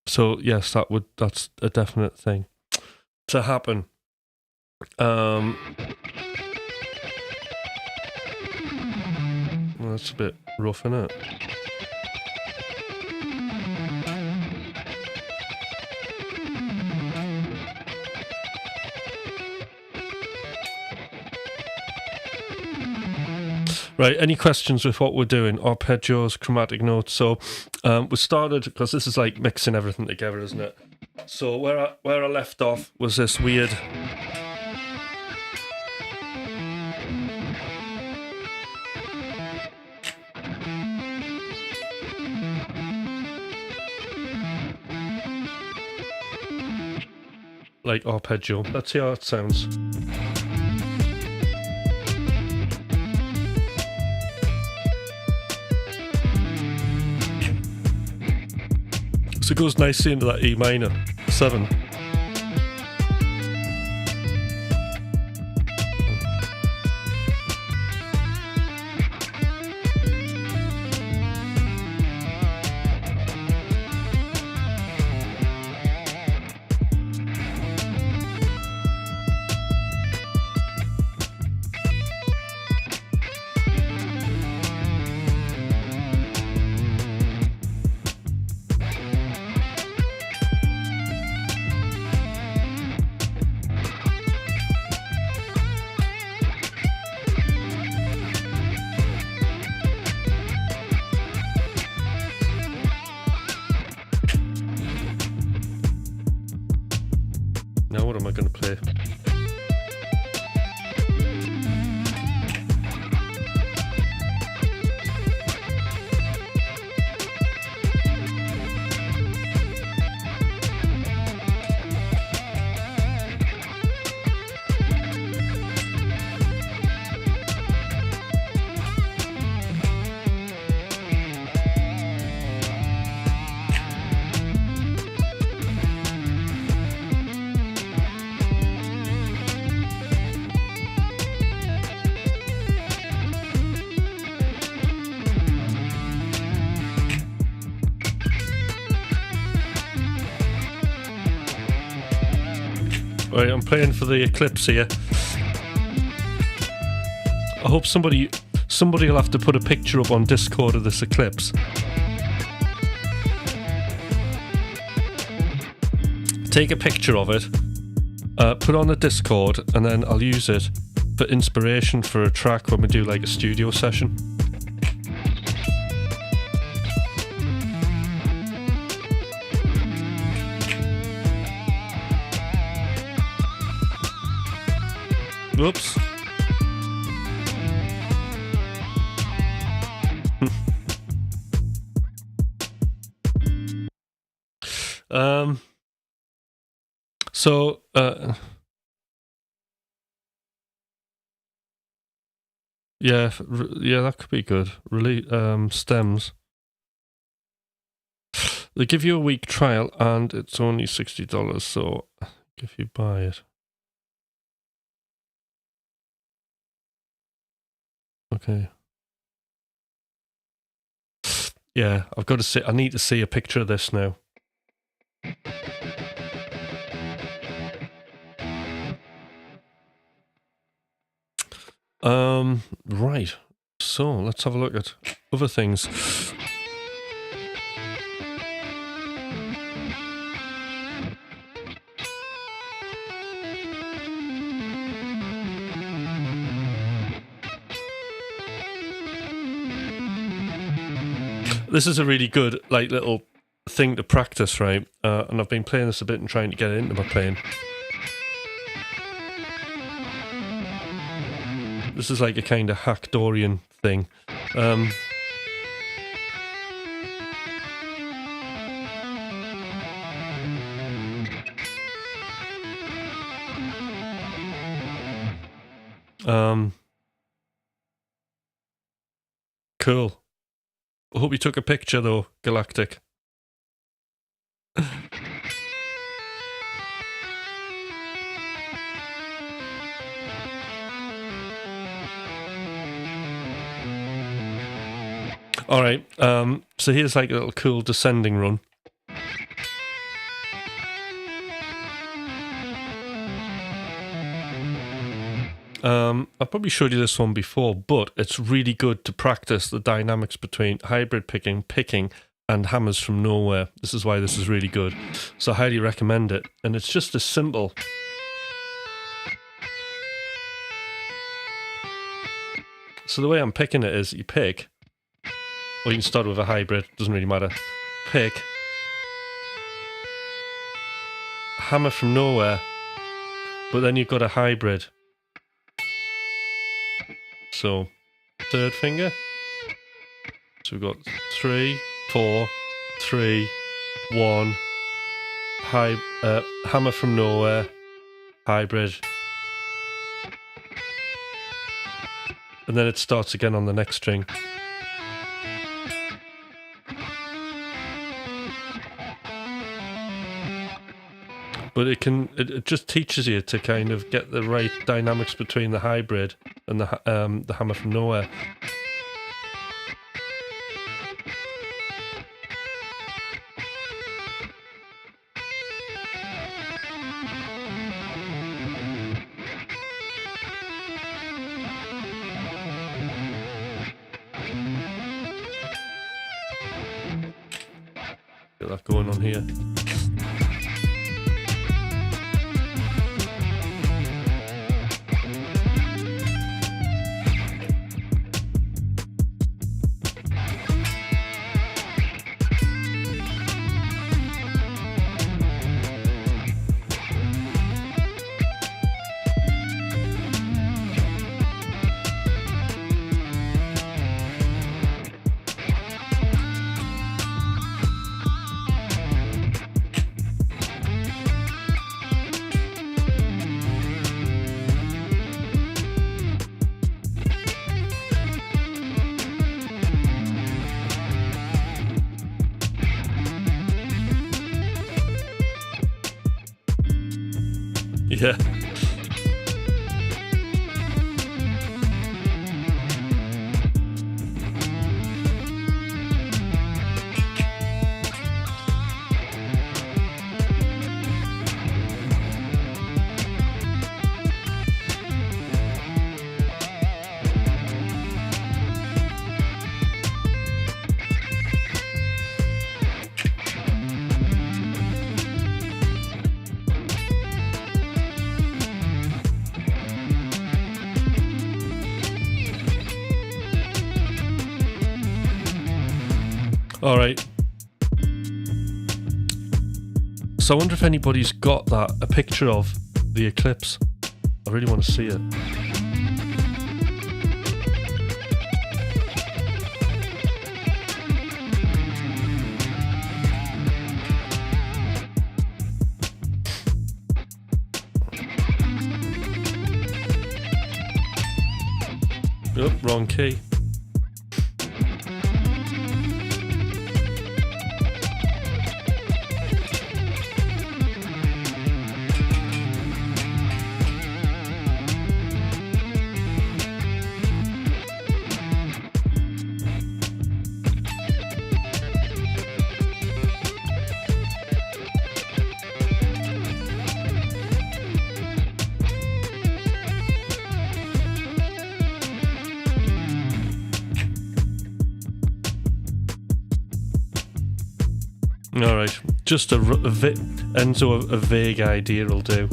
So yes, that's a definite thing to happen. Well, that's a bit rough, isn't it? Right, any questions with what we're doing? Arpeggios, chromatic notes. So we started, because this is like mixing everything together, isn't it? So where I left off was this weird... like arpeggio. Let's see how it sounds. So it goes nicely into that E minor 7. Right, I'm playing for the eclipse here. I hope somebody will have to put a picture up on Discord of this eclipse. Take a picture of it, put it on the Discord, and then I'll use it for inspiration for a track when we do like a studio session. Whoops. So, yeah, that could be good. Really, stems. They give you a week trial, and it's only $60. So, if you buy it, okay. Yeah, I've got to see. I need to see a picture of this now. Right. So let's have a look at other things. This is a really good, like, little thing to practice, right? And I've been playing this a bit and trying to get it into my playing. This is like a kind of Hackdorian thing. Cool. I hope you took a picture though, Galactic. Alright, so here's like a little cool descending run. I've probably showed you this one before, but it's really good to practice the dynamics between hybrid picking, and hammers from nowhere. This is why this is really good. So I highly recommend it. And it's just as simple. So the way I'm picking it is you pick, or you can start with a hybrid, doesn't really matter. Pick, hammer from nowhere, but then you've got a hybrid. So, third finger. So we've got 3, 4, 3, 1, hammer from nowhere, hybrid. And then it starts again on the next string. But it just teaches you to kind of get the right dynamics between the hybrid and the hammer from nowhere. Get that going on here. Yeah. All right. So I wonder if anybody's got a picture of the eclipse. I really want to see it. Oh, wrong key. Alright, just Enzo, a vague idea will do.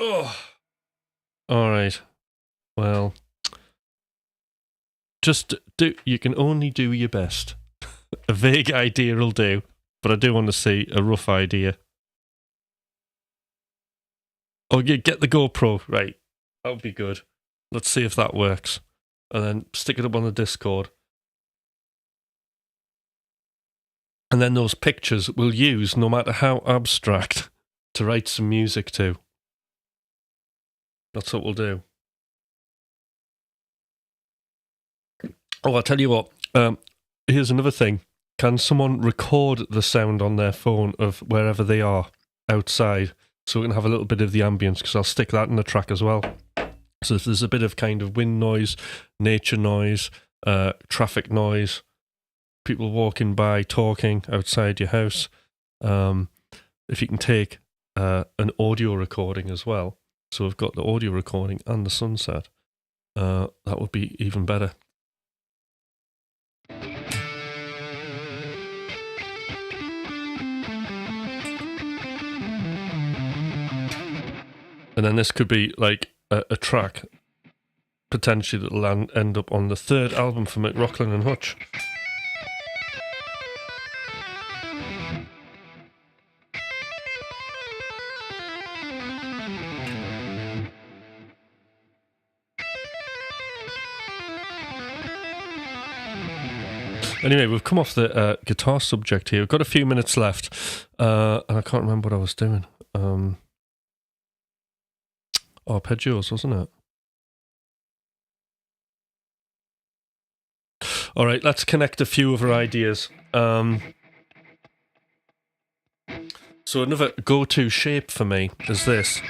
Oh. Alright. Well. You can only do your best. A vague idea will do, but I do want to see a rough idea. Oh, yeah, get the GoPro. Right. That would be good. Let's see if that works. And then stick it up on the Discord. And then those pictures we'll use, no matter how abstract, to write some music to. That's what we'll do. Oh, I'll tell you what. Here's another thing. Can someone record the sound on their phone of wherever they are outside, so we can have a little bit of the ambience? Because I'll stick that in the track as well. So if there's a bit of kind of wind noise, nature noise, traffic noise, people walking by, talking outside your house, if you can take an audio recording as well. So we've got the audio recording and the sunset. That would be even better. And then this could be like a track, potentially, that'll end up on the third album for McRocklin Hutch. Anyway, we've come off the guitar subject here. We've got a few minutes left, and I can't remember what I was doing. Arpeggios, wasn't it? All right, let's connect a few other ideas. So another go-to shape for me is this.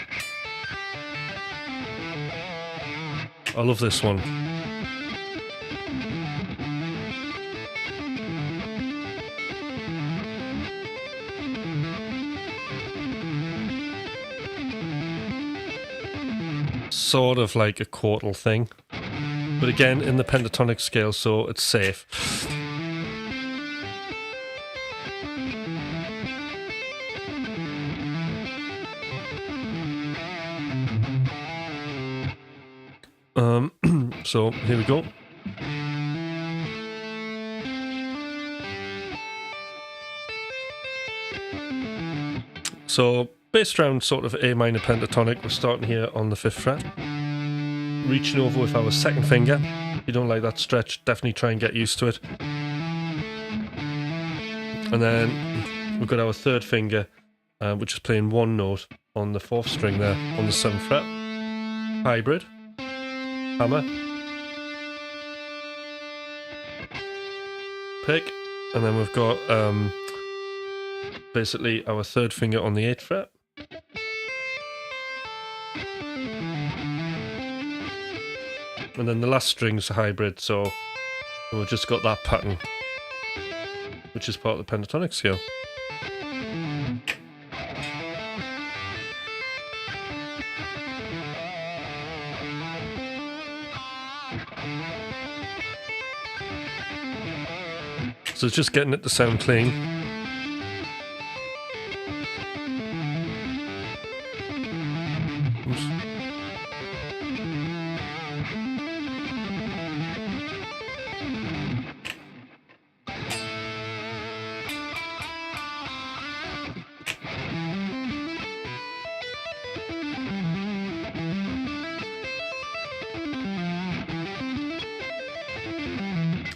I love this one. sort of like a quartal thing, but again in the pentatonic scale, so it's safe. So here we go. So based around sort of A minor pentatonic, we're starting here on the 5th fret, reaching over with our 2nd finger. If you don't like that stretch, definitely try and get used to it. And then we've got our 3rd finger, which is playing 1 note on the 4th string there on the 7th fret. Hybrid, hammer, pick, and then we've got basically our 3rd finger on the 8th fret. And then the last string's a hybrid, so we've just got that pattern, which is part of the pentatonic scale. So it's just getting it to sound clean. Oops.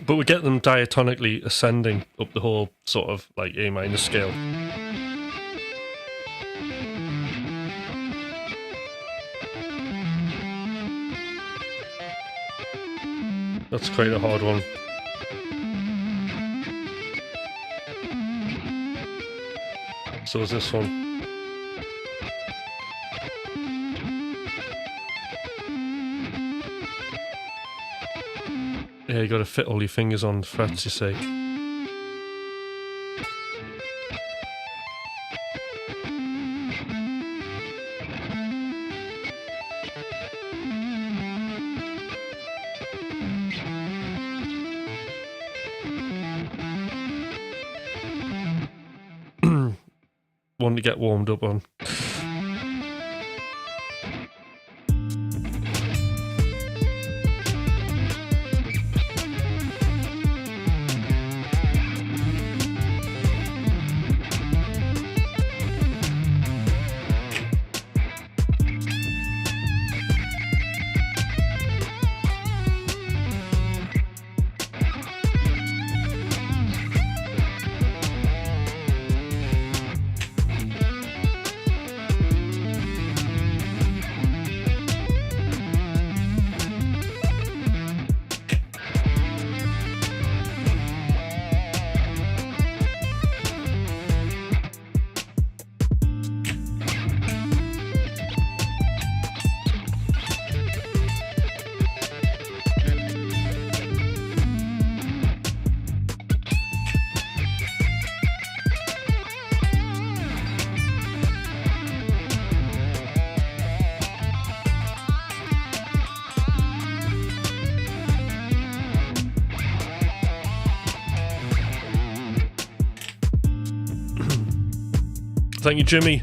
But we get them diatonically ascending up the whole sort of like A minor scale. That's quite a hard one. So is this one. Yeah, you got to fit all your fingers on the frets, you see. One to get warmed up on. Thank you, Jimmy.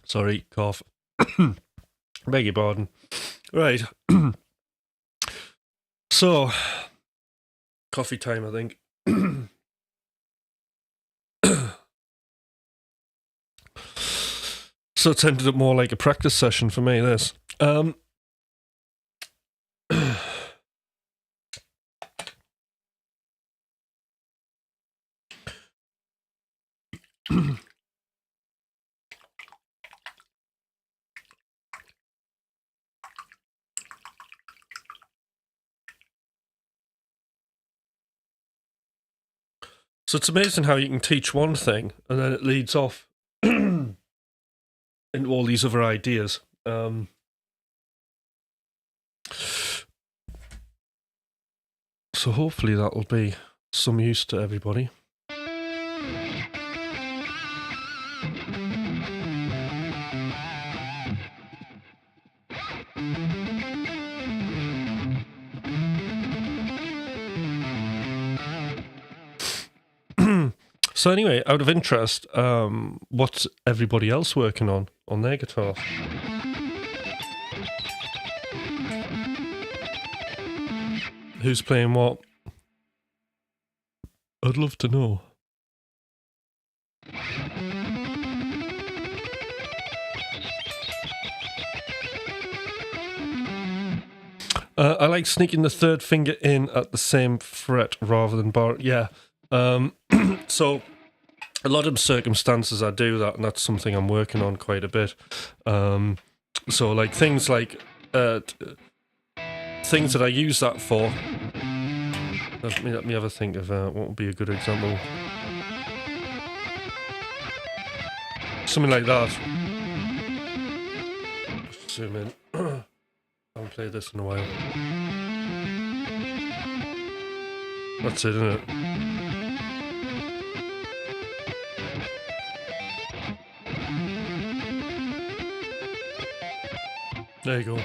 Sorry, cough. Beg your pardon. Right. So, coffee time, I think. So it's ended up more like a practice session for me, this. So it's amazing how you can teach one thing and then it leads off into all these other ideas. So hopefully that'll be some use to everybody. So anyway, out of interest, what's everybody else working on their guitar? Who's playing what? I'd love to know. I like sneaking the third finger in at the same fret rather than bar. Yeah. So a lot of circumstances I do that, and that's something I'm working on quite a bit. So like things like things that I use that for. Let me have a think of what would be a good example. Something like that. Zoom in. I haven't played this in a while. That's it, isn't it? There you go.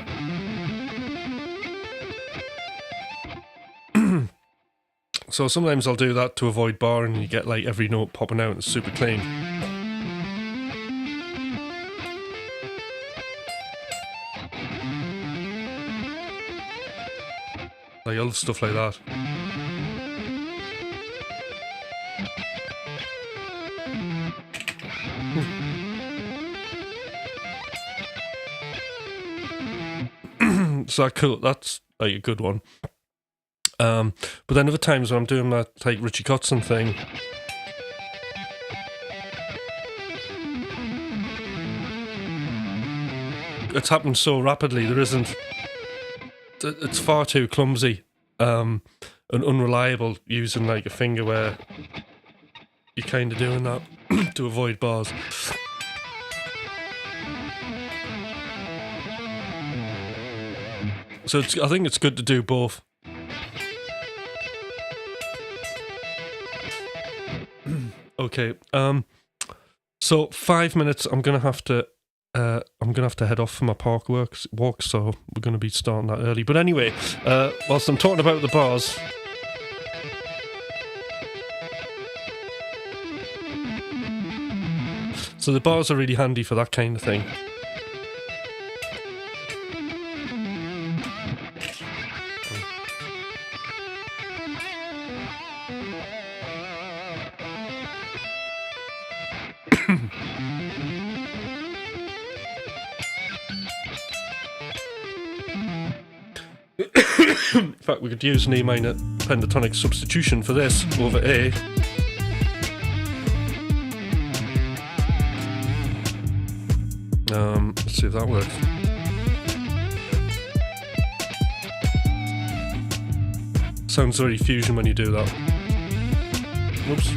So sometimes I'll do that to avoid barring, and you get like every note popping out and it's super clean. Like other stuff like that. So that's like a good one. But then other times when I'm doing that like Richie Kotzen thing, it's happened so rapidly. It's far too clumsy and unreliable using like a finger where you're kind of doing that to avoid bars. So I think it's good to do both. Okay. So 5 minutes. I'm gonna have to head off for my park walk. So we're gonna be starting that early. But anyway, whilst I'm talking about the bars. So the bars are really handy for that kind of thing. In fact, we could use an E minor pentatonic substitution for this over A. Let's see if that works. Sounds very fusion when you do that. Whoops.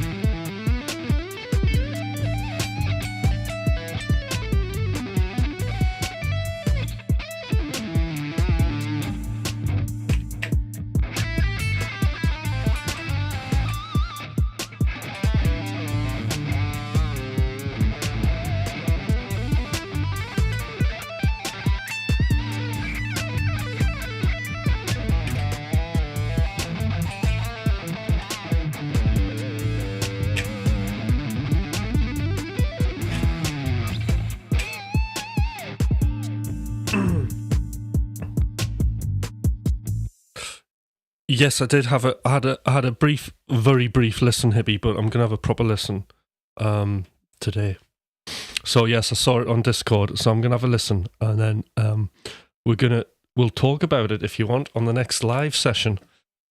Yes, I did have I had a brief, very brief listen, Hippie, but I'm gonna have a proper listen today. So yes, I saw it on Discord, so I'm gonna have a listen, and then we'll talk about it if you want on the next live session.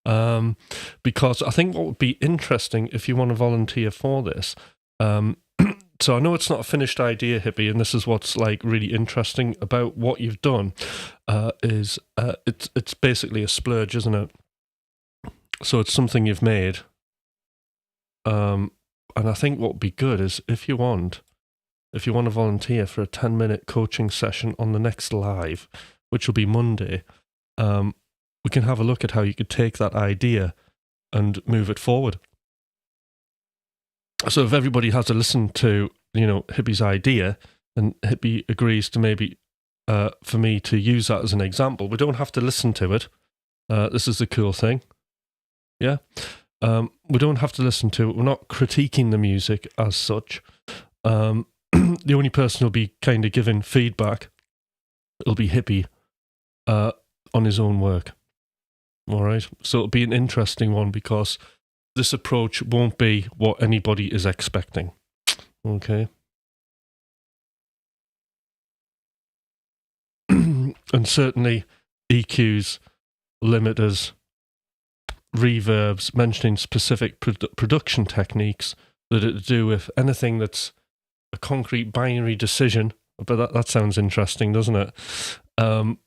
Because I think what would be interesting if you want to volunteer for this. So I know it's not a finished idea, Hippie, and this is what's like really interesting about what you've done. Is it's basically a splurge, isn't it? So it's something you've made. And I think what would be good is if you want to volunteer for a 10-minute coaching session on the next live, which will be Monday, we can have a look at how you could take that idea and move it forward. So if everybody has to listen to, Hippie's idea, and Hippie agrees to maybe for me to use that as an example, we don't have to listen to it. This is the cool thing. Yeah. We don't have to listen to it. We're not critiquing the music as such. The only person who'll be kind of giving feedback, it'll be Hippie on his own work. All right. So it'll be an interesting one because this approach won't be what anybody is expecting. Okay. And certainly EQs, limiters, reverbs, mentioning specific production techniques that are to do with anything that's a concrete binary decision, but that sounds interesting, doesn't it?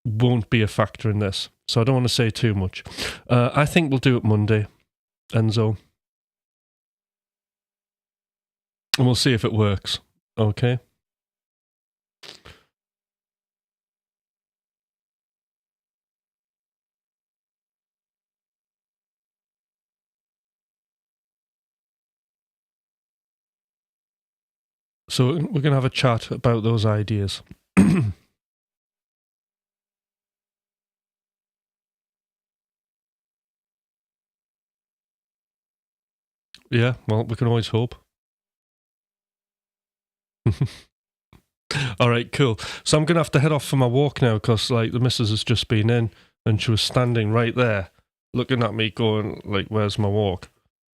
Won't be a factor in this. So I don't want to say too much. I think we'll do it Monday, Enzo. And we'll see if it works. Okay? So we're going to have a chat about those ideas. Yeah, well, we can always hope. All right, cool. So I'm going to have to head off for my walk now because, like, the missus has just been in and she was standing right there looking at me going, like, where's my walk?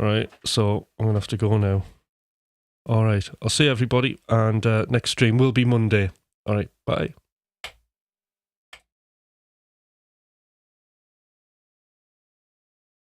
All right, so I'm going to have to go now. All right, I'll see everybody, and next stream will be Monday. All right, bye.